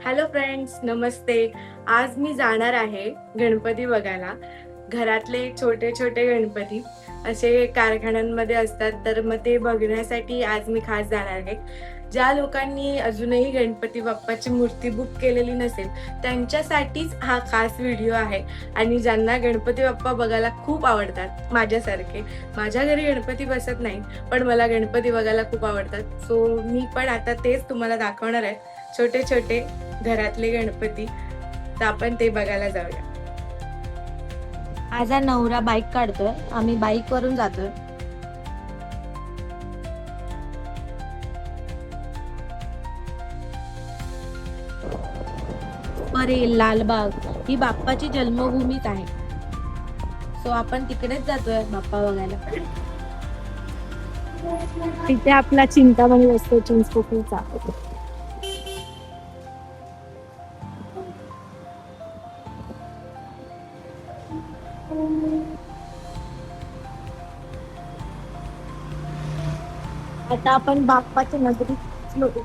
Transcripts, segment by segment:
Hello friends, नमस्ते. आज मी जाणार आहे गणपती बघायला. घरातले छोटे छोटे गणपती असे कारखान्यांमध्ये असतात, तर मग ते बघण्यासाठी आज मी खास जाणार आहे. ज्या लोकांनी अजूनही गणपती बाप्पाची मूर्ती बुक केलेली नसेल, त्यांच्यासाठीच हा खास व्हिडिओ आहे. आणि ज्यांना गणपती बाप्पा बघायला खूप आवडतात, माझ्यासारखे. माझ्या घरी गणपती बसत नाही, पण मला गणपती बघायला खूप आवडतात. सो मी पण आता तेच तुम्हाला दाखवणार आहे, छोटे छोटे घरातले गणपती. तर आपण ते बघायला जाऊया. माझा नवरा बाईक काढतोय, आम्ही बाईक वरून जातोय. अरे लालबाग ही बाप्पाची जन्मभूमीच आहे. सो आपण तिकडेच जातोय बाप्पा बघायला. तिथे आपला चिंतामणी असतो चिंचपोकळीचा. आता आपण बाप्पाच्या नगरीत पोहोचलो.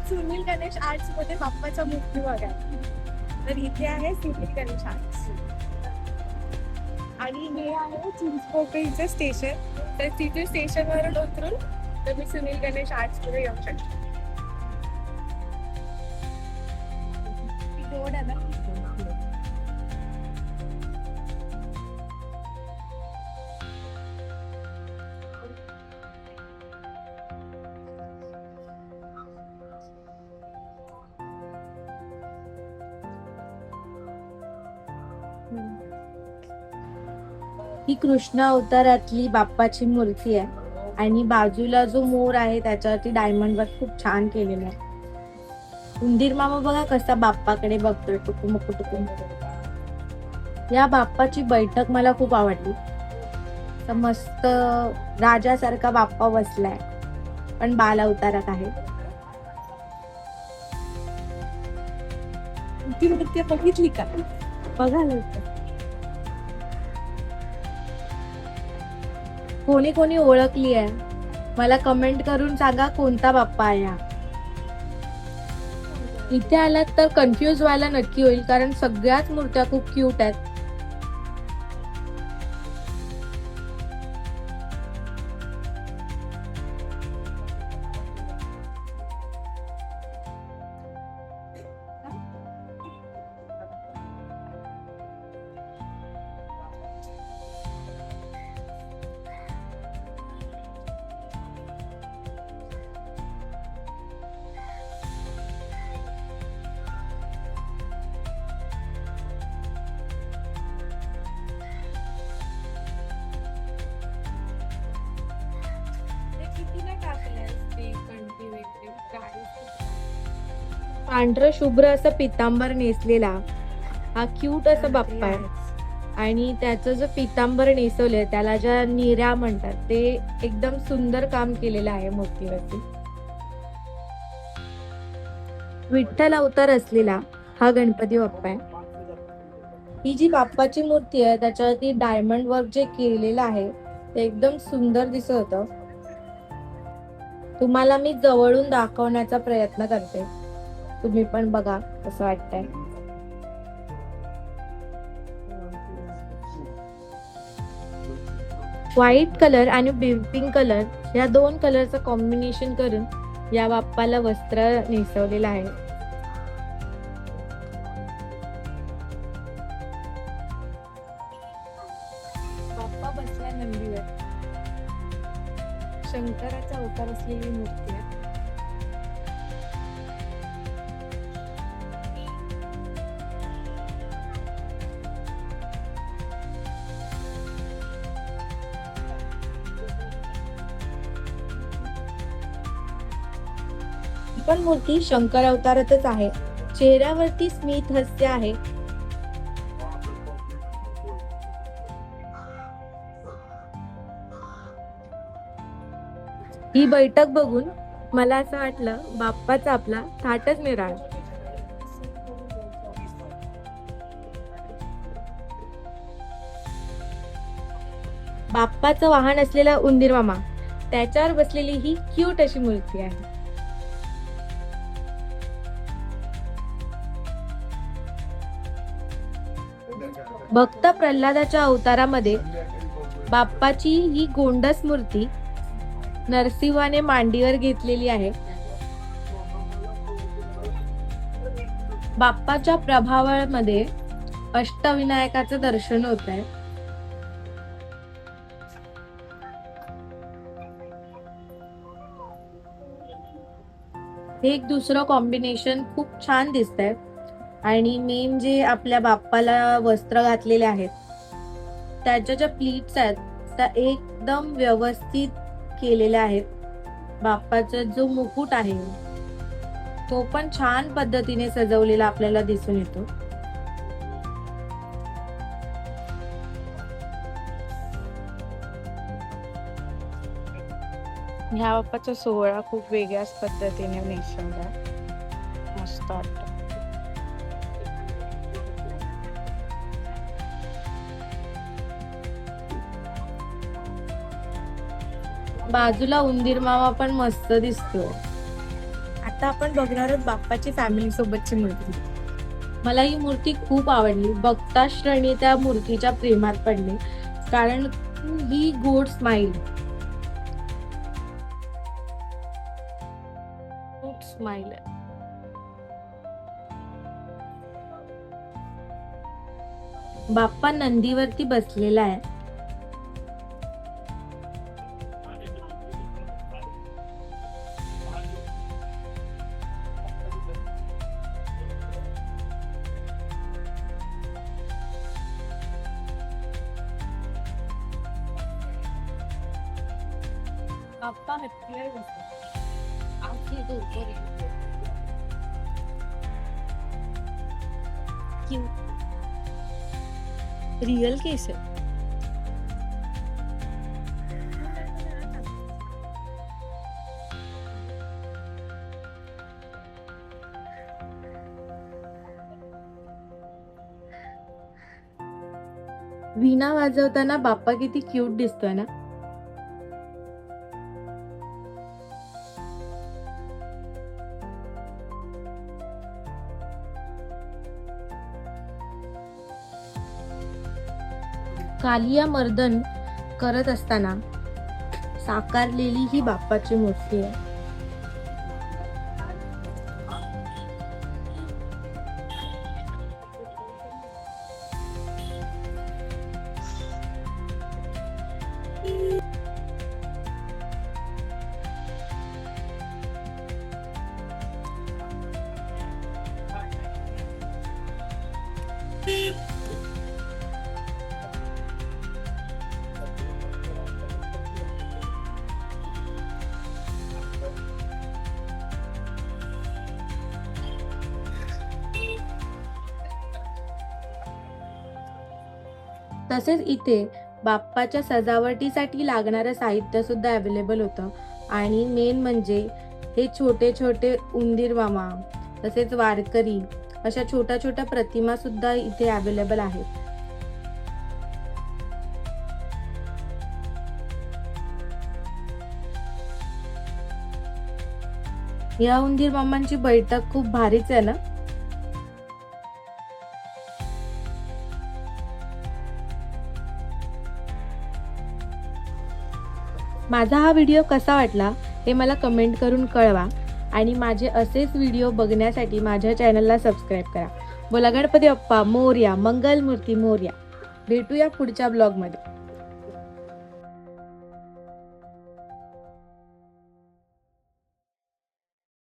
सुनील गणेश आर्ट्स मध्ये बाप्पाच्या मूर्ती बघायला. तर इथे आहे सुनील गणेश आर्ट्स आणि हे आहे चिंचपोकळीचं स्टेशन. तर तिथे स्टेशनवरून उतरून तर मी सुनील गणेश आर्ट्स मध्ये येऊ शकते. रोड आहे ना. ही कृष्ण अवतारातली बाप्पाची मूर्ती आहे आणि बाजूला जो मोर आहे त्याच्यावरती डायमंड वर्क खूप छान केलेलं आहे. उंदीर मामा बघा कसा बाप्पाकडे बघतोय, टुकुमुकू टुकुमुकू. या बाप्पाची बैठक मला खूप आवडली. तर मस्त राजासारखा बाप्पा बसलाय, पण बाल अवतारात आहे. ती मूर्ती बघितली का? बघायला कोणी कोणी ओळखली आहे मला कमेंट करून सांगा कोणता बाप्पा आहे हा. इथे आलात तर कन्फ्युज व्हायला नक्की होईल, कारण सगळ्याच मूर्त्या खूप क्यूट आहेत. पांढरं शुभ्र असं पितांबर नेसलेला हा क्यूट असा बाप्पा आहे. आणि त्याचं जो पितांबर नेसवलंय त्याला ज्या निऱ्या म्हणतात ते एकदम सुंदर काम केलेलं आहे मूर्तीवरती. विठ्ठल अवतार असलेला हा गणपती बाप्पा आहे. ही जी बाप्पाची मूर्ती आहे त्याच्यावरती डायमंड वर्क जे केलेलं आहे ते एकदम सुंदर दिसत होतं. तुम्हाला मी जवळून दाखवण्याचा प्रयत्न करते, तुम्ही पण बघा कसं वाटतंय. व्हाईट कलर आणि पिंक कलर या दोन कलरचं कॉम्बिनेशन करून या बाप्पाला वस्त्र नेसवलेलं आहे. बाप्पा बसला नंदीवर. शंकराचा अवतार असलेली मूर्ती आहे. ही पण मूर्ती शंकर अवतारातच आहे. चेहऱ्यावरती स्मित हास्य आहे. ही बैठक बघून मला असं वाटलं बाप्पाचा आपला थाटच निराळा. बाप्पाचं वाहन असलेला उंदीर मामा, त्याच्यावर बसलेली ही क्यूट अशी मूर्ती आहे. भक्त प्रल्हादाच्या अवतारामध्ये बाप्पाची ही गोंडस मूर्ती नरसिंहाने मांडीवर घेतलेली आहे. बाप्पाच्या प्रभावळमध्ये अष्टविनायकाचं दर्शन होत आहे. हे एक दुसरं कॉम्बिनेशन खूप छान दिसतंय. आणि मेन जे आपल्या बाप्पाला वस्त्र घातलेले आहेत त्याच्या ज्या प्लीट्स आहेत त्या एकदम व्यवस्थित केलेल्या आहेत. बाप्पाचा जो मुकुट आहे तो पण छान पद्धतीने सजवलेला आपल्याला दिसून येतो. ह्या बाप्पाचा सोहळा खूप वेगळ्याच पद्धतीने नेसवला, मस्त वाटतं. बाजूला उंदीर मामा पण मस्त दिसतोय. आता आपण बघणार आहोत बाप्पाची फॅमिली सोबतची मूर्ती. मला ही मूर्ती खूप आवडली. बघता श्रेणी त्या मूर्तीच्या प्रेमात पडले, कारण ही गोड स्माइल, खूप स्माइल आहे. बाप्पा नंदीवरती बसलेला आहे. बाप्पा हत्तीवर बसला. रिअल केस आहे. वीणा वाजवताना बाप्पा किती क्यूट दिसतोय ना. कालिया मर्दन करत असताना साकारलेली ही बाप्पाची मूर्ती आहे. तसेच इथे बाप्पाच्या सजावटीसाठी लागणारं साहित्य सुद्धा अवेलेबल होतं. आणि मेन म्हणजे हे छोटे छोटे उंदीर मामा, तसेच वारकरी, अशा छोट्या छोट्या प्रतिमा सुद्धा इथे अवेलेबल आहेत. या उंदीर मामांची बैठक खूप भारीच आहे ना. माझा हा व्हिडिओ कसा वाटला हे मला कमेंट करून कळवा. आणि माझे असेच व्हिडिओ बघण्यासाठी माझ्या चॅनलला सबस्क्राईब करा. बोला गणपती बाप्पा मोरया, मंगलमूर्ती मोरया. भेटूया पुढच्या ब्लॉगमध्ये.